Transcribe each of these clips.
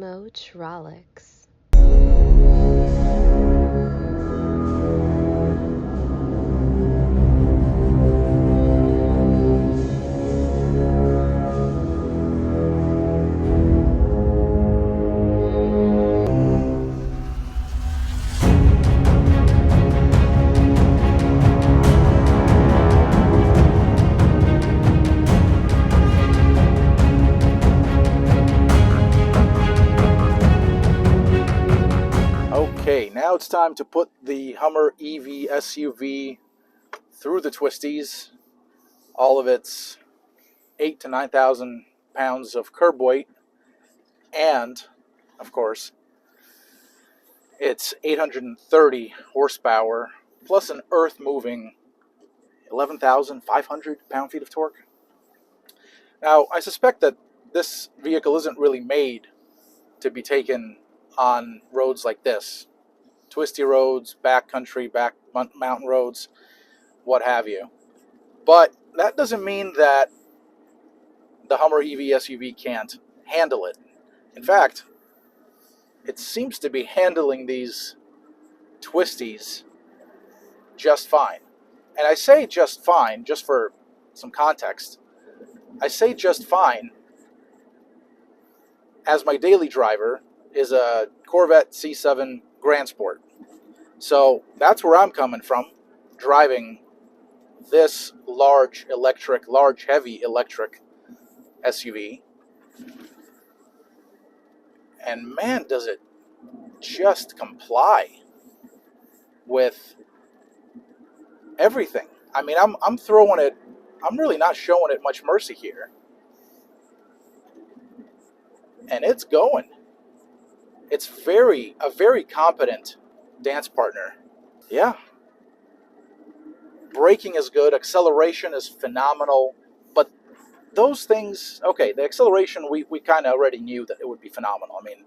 Motrolics. Okay, now it's time to put the Hummer EV SUV through the twisties. All of its 8 to 9,000 pounds of curb weight, and of course, it's 830 horsepower plus an earth-moving 11,500 pound-feet of torque. Now, I suspect that this vehicle isn't really made to be taken on roads like this. Twisty roads, backcountry, back mountain roads, what have you. But that doesn't mean that the Hummer EV SUV can't handle it. In fact, it seems to be handling these twisties just fine. And I say just fine, just for some context. I say just fine as my daily driver is a Corvette C7 Grand Sport. So that's where I'm coming from, driving this large heavy electric SUV. And man, does it just comply with everything. I mean, I'm throwing it, I'm really not showing it much mercy here. And it's going. It's a very competent dance partner. Yeah. Braking is good, acceleration is phenomenal, but those things, okay, the acceleration, we kind of already knew that it would be phenomenal. I mean,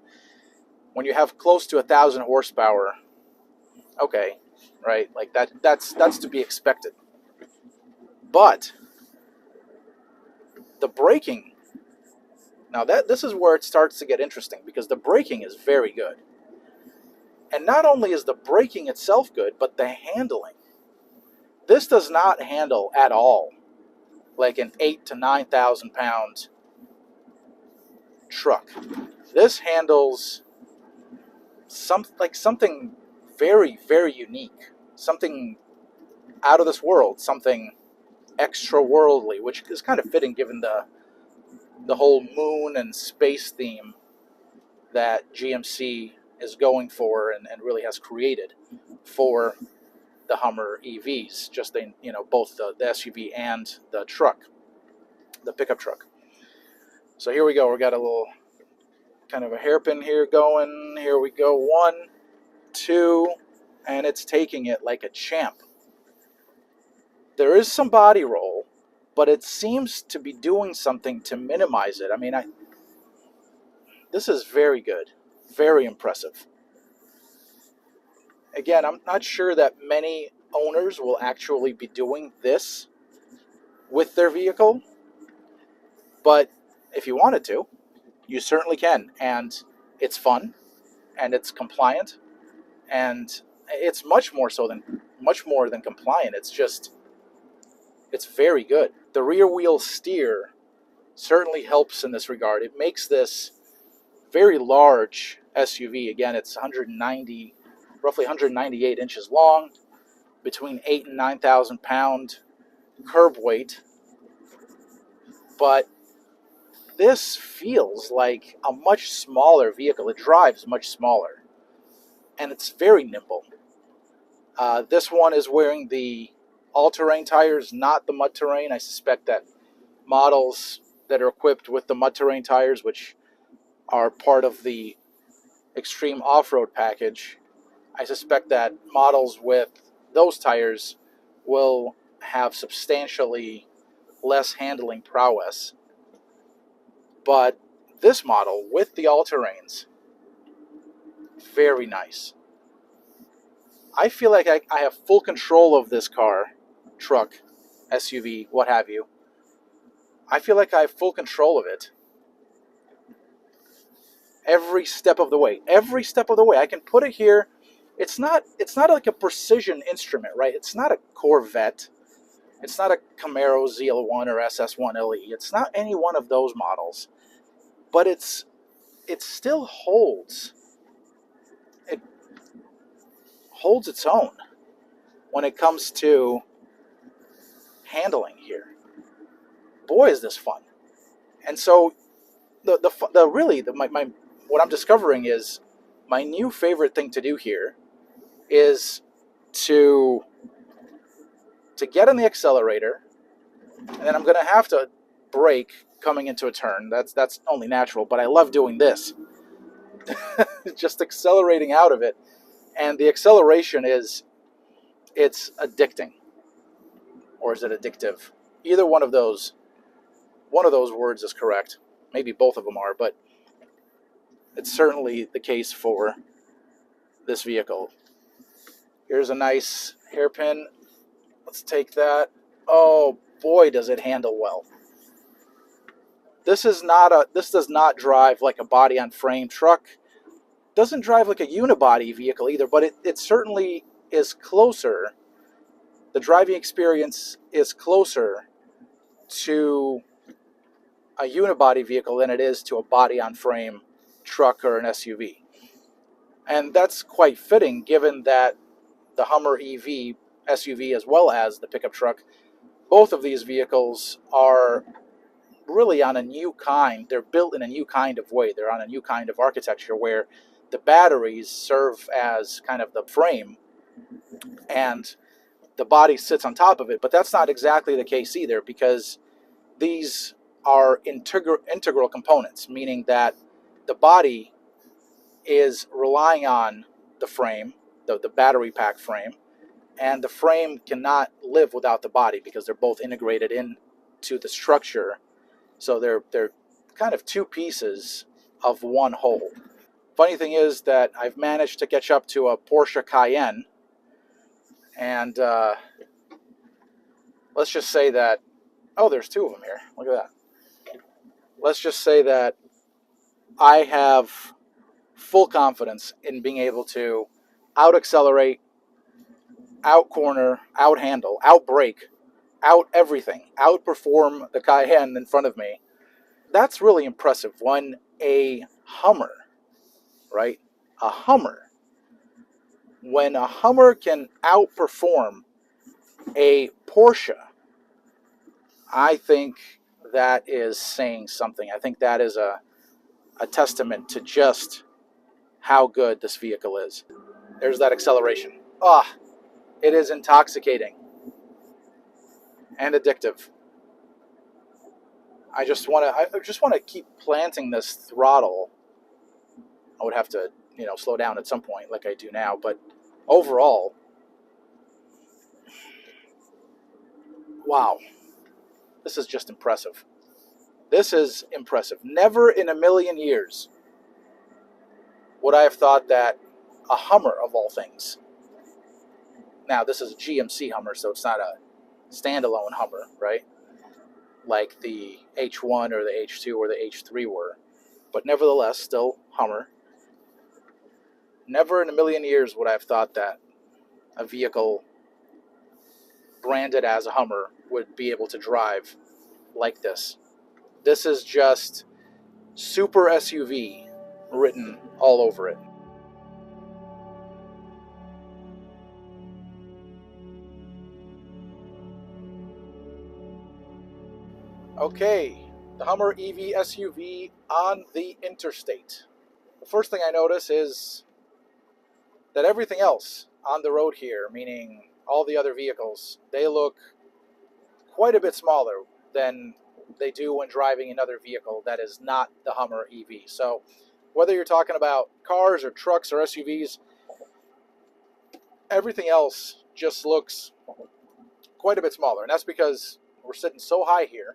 when you have close to 1,000 horsepower, okay, right, like that's to be expected. But the braking, now this is where it starts to get interesting, because the braking is very good. And not only is the braking itself good, but the handling. This does not handle at all like an 8 to 9,000 pound truck. This handles something very, very unique, something out of this world, something extra worldly, which is kind of fitting given the whole moon and space theme that GMC is going for and really has created for the Hummer EVs, just both the SUV and the truck, the pickup truck. So here we go. We got a little kind of a hairpin here going. Here we go. 1, 2, and it's taking it like a champ. There is some body roll, but it seems to be doing something to minimize it. I mean, this is very good, very impressive. Again, I'm not sure that many owners will actually be doing this with their vehicle, but if you wanted to, you certainly can. And it's fun, and it's compliant, and it's much more than compliant. It's very good. The rear wheel steer certainly helps in this regard. It makes this very large SUV. Again, it's roughly 198 inches long, between 8 and 9,000 pound curb weight. But this feels like a much smaller vehicle. It drives much smaller, and it's very nimble. This one is wearing the all-terrain tires, not the mud terrain. I suspect that models that are equipped with the mud terrain tires, which are part of the extreme off-road package, I suspect that models with those tires will have substantially less handling prowess. But this model with the all-terrains, very nice. I feel like I have full control of this car, truck, SUV, what have you. I feel like I have full control of it. every step of the way. Every step of the way. I can put it here. It's not like a precision instrument, right? It's not a Corvette. It's not a Camaro ZL1 or SS1 LE. It's not any one of those models. But it still it holds its own when it comes to handling here. Boy, is this fun. And so what I'm discovering is my new favorite thing to do here is to get on the accelerator, and then I'm going to have to brake coming into a turn. That's only natural, but I love doing this. Just accelerating out of it. And the acceleration it's addicting. Or is it addictive? Either one of those words is correct. Maybe both of them are, but it's certainly the case for this vehicle. Here's a nice hairpin. Let's take that. Oh boy, does it handle well. This does not drive like a body on frame truck. Doesn't drive like a unibody vehicle either, but it certainly is closer. The driving experience is closer to a unibody vehicle than it is to a body on frame truck or an SUV. And that's quite fitting given that the Hummer EV SUV as well as the pickup truck, both of these vehicles are really on a new kind. They're built in a new kind of way. They're on a new kind of architecture where the batteries serve as kind of the frame and the body sits on top of it. But that's not exactly the case either, because these are integral components, meaning that the body is relying on the frame, the battery pack frame, and the frame cannot live without the body because they're both integrated into the structure. So they're kind of two pieces of one whole. Funny thing is that I've managed to catch up to a Porsche Cayenne, and let's just say that, oh, there's two of them here. Look at that. Let's just say that I have full confidence in being able to out accelerate, out corner, out handle, out brake, out everything, outperform the Cayenne in front of me. That's really impressive when a Hummer, right? When a Hummer can outperform a Porsche, I think that is saying something. I think that is a testament to just how good this vehicle is. There's that acceleration. It is intoxicating and addictive. I just want to keep planting this throttle. I would have to, slow down at some point like I do now, but overall, wow. This is just impressive. This is impressive. Never in a million years would I have thought that a Hummer, of all things. Now, this is a GMC Hummer, so it's not a standalone Hummer, right? Like the H1 or the H2 or the H3 were. But nevertheless, still Hummer. Never in a million years would I have thought that a vehicle branded as a Hummer would be able to drive like this. This is just super SUV written all over it. Okay, the Hummer EV SUV on the interstate. The first thing I notice is that everything else on the road here, meaning all the other vehicles, they look quite a bit smaller than they do when driving another vehicle that is not the Hummer EV. So whether you're talking about cars or trucks or SUVs, everything else just looks quite a bit smaller. And that's because we're sitting so high here.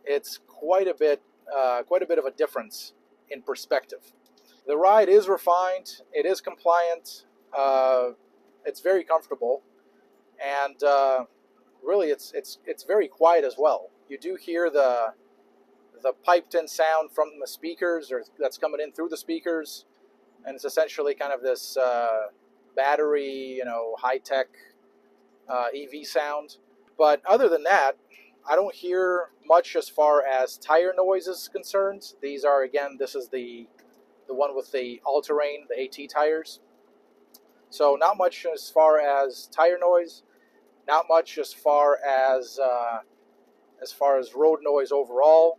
It's quite a bit of a difference in perspective. The ride is refined. It is compliant. It's very comfortable, and really, it's very quiet as well. You do hear the the piped-in sound from the speakers, or that's coming in through the speakers, and it's essentially kind of this battery, high-tech EV sound. But other than that, I don't hear much as far as tire noise is concerned. These are, again, this is the one with the all-terrain, the AT tires. So not much as far as tire noise, not much as far as road noise overall.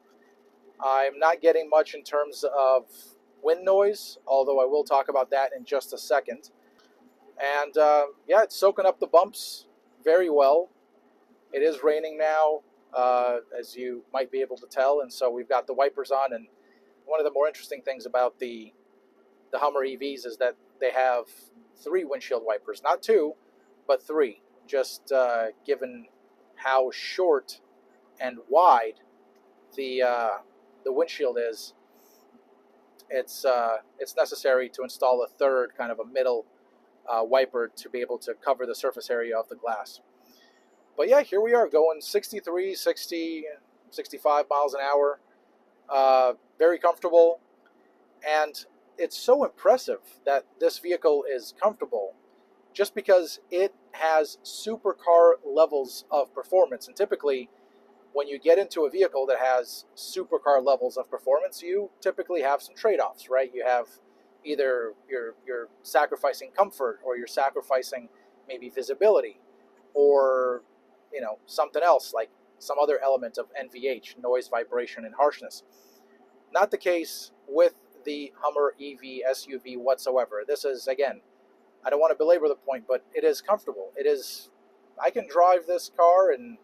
I'm not getting much in terms of wind noise, although I will talk about that in just a second. And yeah, it's soaking up the bumps very well. It is raining now, as you might be able to tell, and so we've got the wipers on. And one of the more interesting things about the Hummer EVs is that they have 3 windshield wipers, not 2, but 3. Just given how short and wide the windshield is, it's necessary to install a 3rd, kind of a middle wiper, to be able to cover the surface area of the glass. But yeah, here we are going 63, 60, 65 miles an hour. Very comfortable. And it's so impressive that this vehicle is comfortable just because it has supercar levels of performance. And typically, when you get into a vehicle that has supercar levels of performance, you typically have some trade-offs, right? You have either you're sacrificing comfort, or you're sacrificing maybe visibility, or something else, like some other element of NVH, noise, vibration, and harshness. Not the case with the Hummer EV SUV whatsoever. This is, again, I don't want to belabor the point, but it is comfortable. It is, I can drive this car and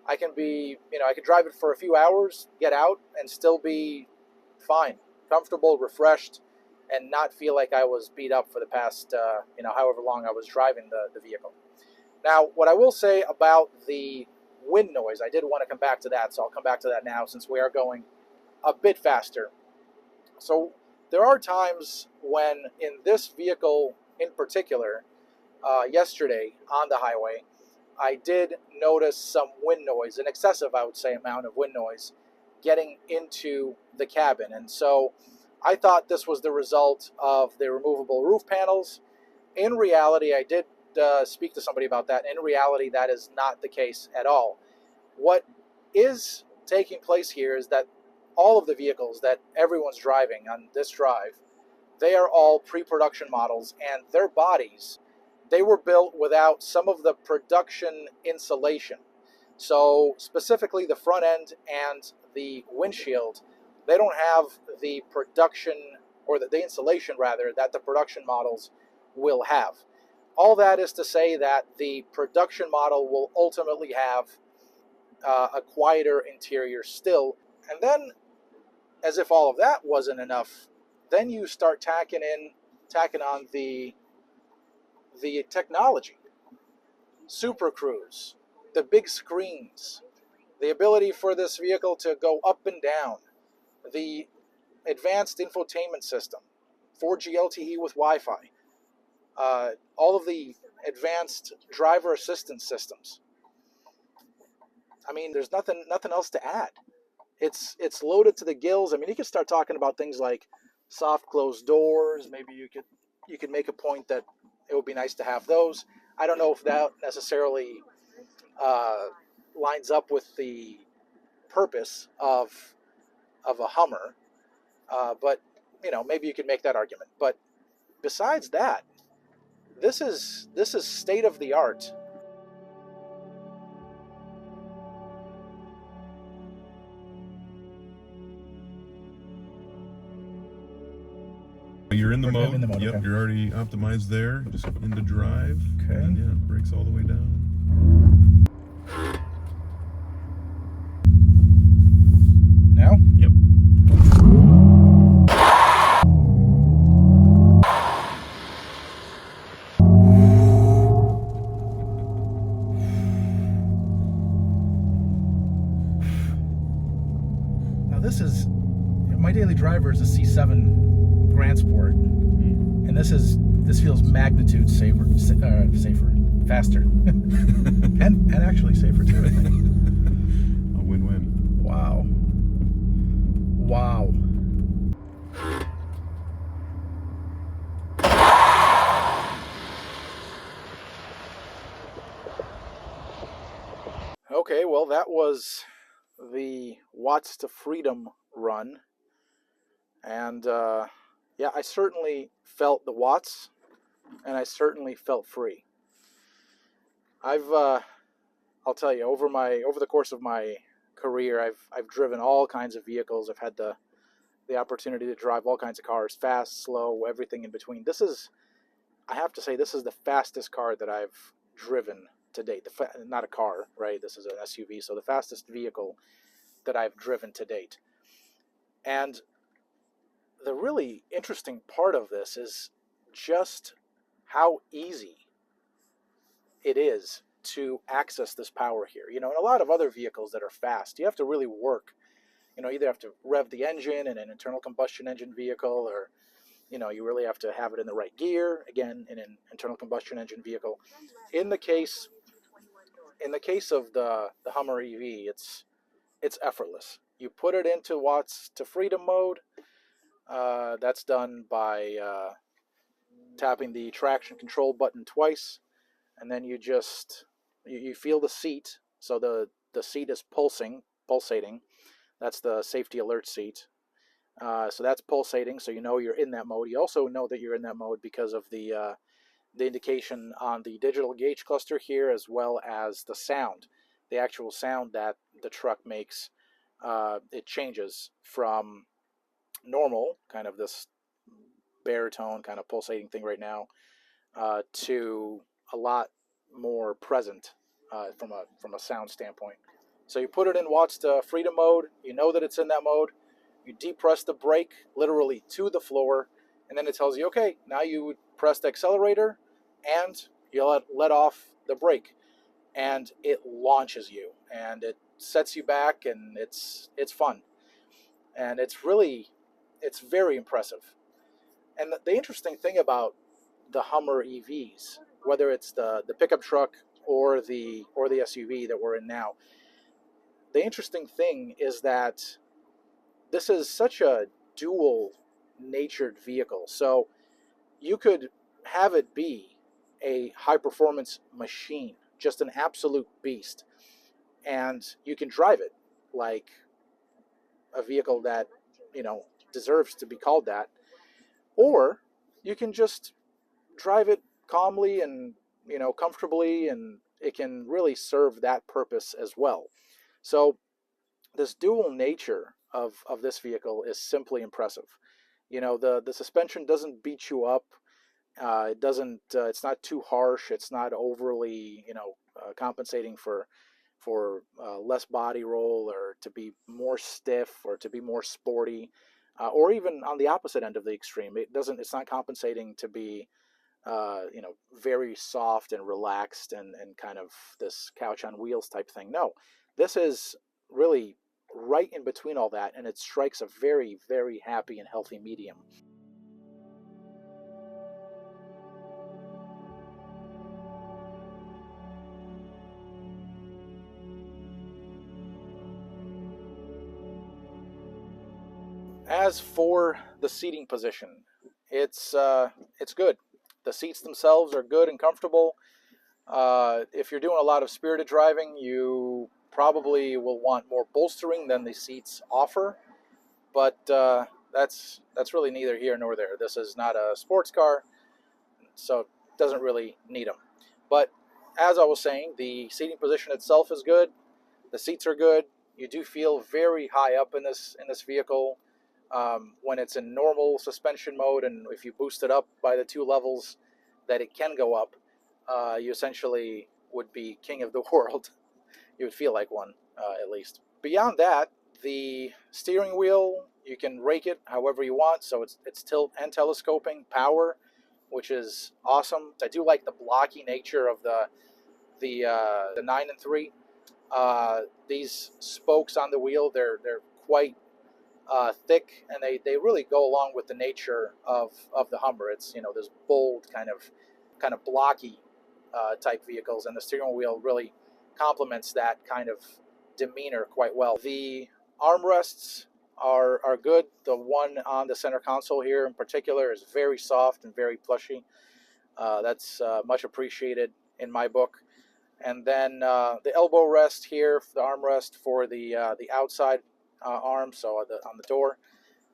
I can be, I can drive it for a few hours, get out, and still be fine, comfortable, refreshed, and not feel like I was beat up for the past, however long I was driving the vehicle. Now, what I will say about the wind noise, I did want to come back to that, so I'll come back to that now since we are going a bit faster. So there are times when, in this vehicle in particular, yesterday on the highway, I did notice some wind noise, an excessive, I would say, amount of wind noise getting into the cabin. And so I thought this was the result of the removable roof panels. In reality, I did speak to somebody about that. In reality, that is not the case at all. What is taking place here is that all of the vehicles that everyone's driving on this drive, they are all pre-production models, and their bodies, they were built without some of the production insulation. So specifically the front end and the windshield, they don't have the production, or the insulation rather, that the production models will have. All that is to say that the production model will ultimately have a quieter interior still. And then, as if all of that wasn't enough, then you start tacking on the technology. Super Cruise, the big screens, the ability for this vehicle to go up and down, the advanced infotainment system, 4G LTE with Wi-Fi, all of the advanced driver assistance systems. I mean, there's nothing else to add. It's loaded to the gills. I mean, you could start talking about things like soft closed doors. Maybe you could make a point that it would be nice to have those. I don't know if that necessarily lines up with the purpose of a Hummer, but maybe you could make that argument. But besides that, this is state of the art. You're in the mode. In the mode, Yep, okay. You're already optimized there. Just into drive. Okay. And yeah, brakes all the way down. Now? Yep. Now this is, my daily driver is a C7 Grand Sport, and this feels magnitude safer, faster, and actually safer too, I think. A win-win. Wow. Wow. Okay, well, that was the Watts to Freedom run. And yeah, I certainly felt the watts, and I certainly felt free. I'll tell you, over the course of my career, I've driven all kinds of vehicles. I've had the opportunity to drive all kinds of cars, fast, slow, everything in between. I have to say, this is the fastest car that I've driven to date. Not a car, right? This is an SUV, so the fastest vehicle that I've driven to date. And the really interesting part of this is just how easy it is to access this power here. You know, in a lot of other vehicles that are fast, you have to really work. You know, either have to rev the engine in an internal combustion engine vehicle, or, you know, you really have to have it in the right gear, again, in an internal combustion engine vehicle. In the case of the Hummer EV, it's effortless. You put it into Watts to Freedom mode. That's done by tapping the traction control button twice, and then you feel the seat. So the seat is pulsating. That's the safety alert seat. So that's pulsating, so you know you're in that mode. You also know that you're in that mode because of the indication on the digital gauge cluster here, as well as the sound, the actual sound that the truck makes. It changes from normal, kind of this baritone kind of pulsating thing right now, to a lot more present from a sound standpoint. So you put it in Watts to Freedom mode. You know that it's in that mode. You depress the brake literally to the floor, and then it tells you, okay, now you press the accelerator, and you let off the brake, and it launches you, and it sets you back, and it's fun, and it's very impressive. And the interesting thing about the Hummer EVs, whether it's the pickup truck or the SUV that we're in now, the interesting thing is that this is such a dual natured vehicle. So you could have it be a high performance machine, just an absolute beast, and you can drive it like a vehicle that, you know, deserves to be called that. Or you can just drive it calmly and, you know, comfortably, and it can really serve that purpose as well. So this dual nature of this vehicle is simply impressive. You know, the suspension doesn't beat you up. It doesn't. It's not too harsh. It's not overly, you know, compensating for less body roll, or to be more stiff, or to be more sporty, or even on the opposite end of the extreme. It doesn't. It's not compensating to be, you know, very soft and relaxed, and kind of this couch on wheels type thing. No, this is really right in between all that, and it strikes a very, very happy and healthy medium. As for the seating position, it's good. The seats themselves are good and comfortable. If you're doing a lot of spirited driving, you probably will want more bolstering than the seats offer, but that's really neither here nor there. This is not a sports car, so it doesn't really need them. But as I was saying, the seating position itself is good. The seats are good. You do feel very high up in this vehicle. When it's in normal suspension mode, and if you boost it up by the 2 levels that it can go up, you essentially would be king of the world. You would feel like one, at least. Beyond that, the steering wheel, you can rake it however you want, so it's tilt and telescoping power, which is awesome. I do like the blocky nature of the 9 and 3. These spokes on the wheel, they're quite thick, and they really go along with the nature of the Hummer. It's, you know, this bold kind of blocky type vehicles, and the steering wheel really complements that kind of demeanor quite well. The armrests are good. The one on the center console here in particular is very soft and very plushy. That's much appreciated in my book. And then the elbow rest here, the armrest for the outside arm, so on the door.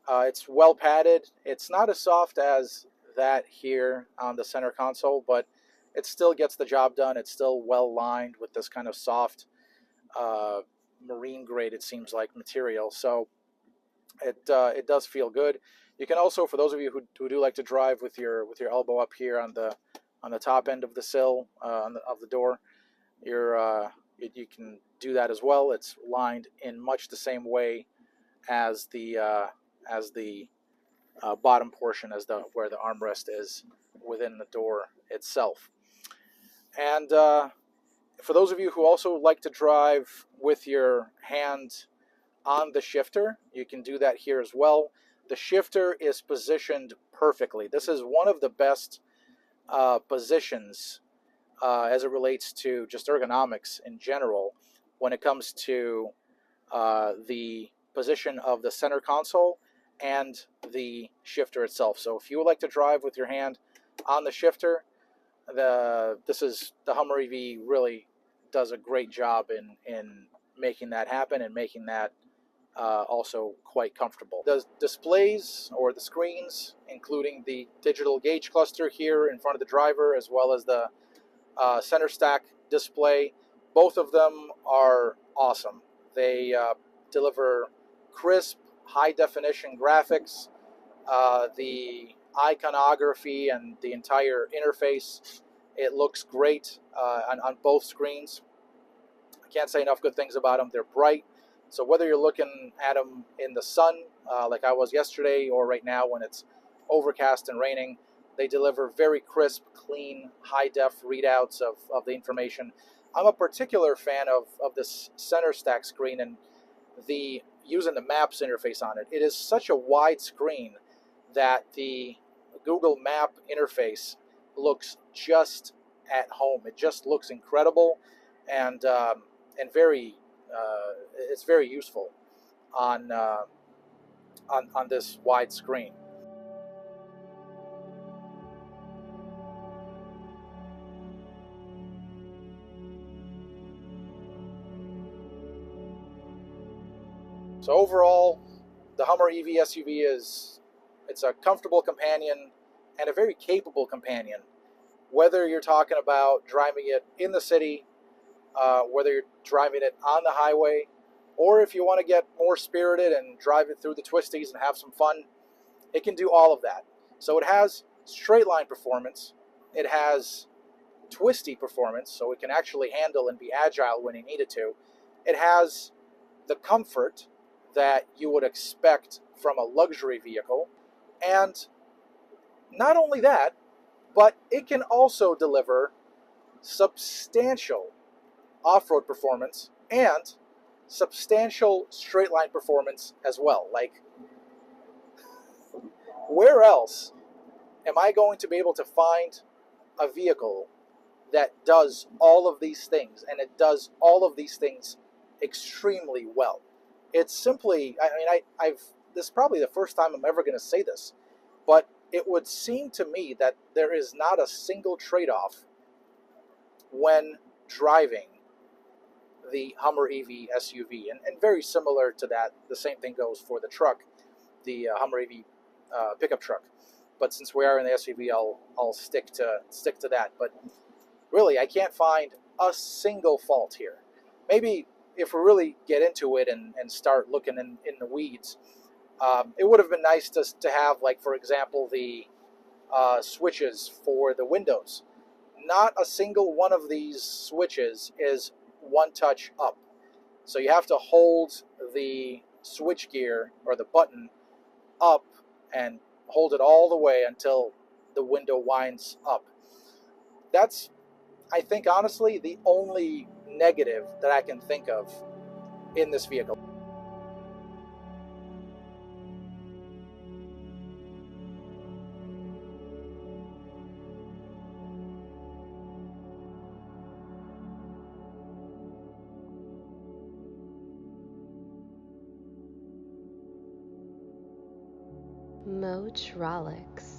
It's well padded. It's not as soft as that here on the center console, but it still gets the job done. It's still well lined with this kind of soft marine grade, it seems like, material. So it does feel good. You can also, for those of you who do like to drive with your elbow up here on the top end of the sill of the door, you can do that as well. It's lined in much the same way as the bottom portion, as where the armrest is within the door itself. And for those of you who also like to drive with your hand on the shifter, you can do that here as well. The shifter is positioned perfectly. This is one of the best positions as it relates to just ergonomics in general when it comes to the position of the center console and the shifter itself. So if you would like to drive with your hand on the shifter, the Hummer EV really does a great job in making that happen and making that also quite comfortable. The displays, or the screens, including the digital gauge cluster here in front of the driver, as well as the center stack display, both of them are awesome. They deliver crisp, high-definition graphics. The iconography and the entire interface, it looks great on both screens. I can't say enough good things about them. They're bright, so whether you're looking at them in the sun, like I was yesterday, or right now when it's overcast and raining, they deliver very crisp, clean, high-def readouts of the information. I'm a particular fan of this center stack screen and using the Maps interface on it. It is such a wide screen that the Google Map interface looks just at home. It just looks incredible, and very it's very useful on this wide screen. So overall, the Hummer EV SUV it's a comfortable companion and a very capable companion. Whether you're talking about driving it in the city, whether you're driving it on the highway, or if you want to get more spirited and drive it through the twisties and have some fun, it can do all of that. So it has straight line performance, it has twisty performance, so it can actually handle and be agile when you need it to. It has the comfort that you would expect from a luxury vehicle, and not only that, but it can also deliver substantial off-road performance and substantial straight line performance as well. Like, where else am I going to be able to find a vehicle that does all of these things, and it does all of these things extremely well? It's simply, this is probably the first time I'm ever going to say this, but it would seem to me that there is not a single trade-off when driving the Hummer EV SUV. And very similar to that, the same thing goes for the truck, the Hummer EV pickup truck. But since we are in the SUV, I'll stick to that. But really, I can't find a single fault here. Maybe if we really get into it and start looking in the weeds, it would have been nice to have, like, for example, the switches for the windows. Not a single one of these switches is one touch up. So you have to hold the switch gear or the button up and hold it all the way until the window winds up. That's, I think, honestly, the only negative that I can think of in this vehicle. Motrolix.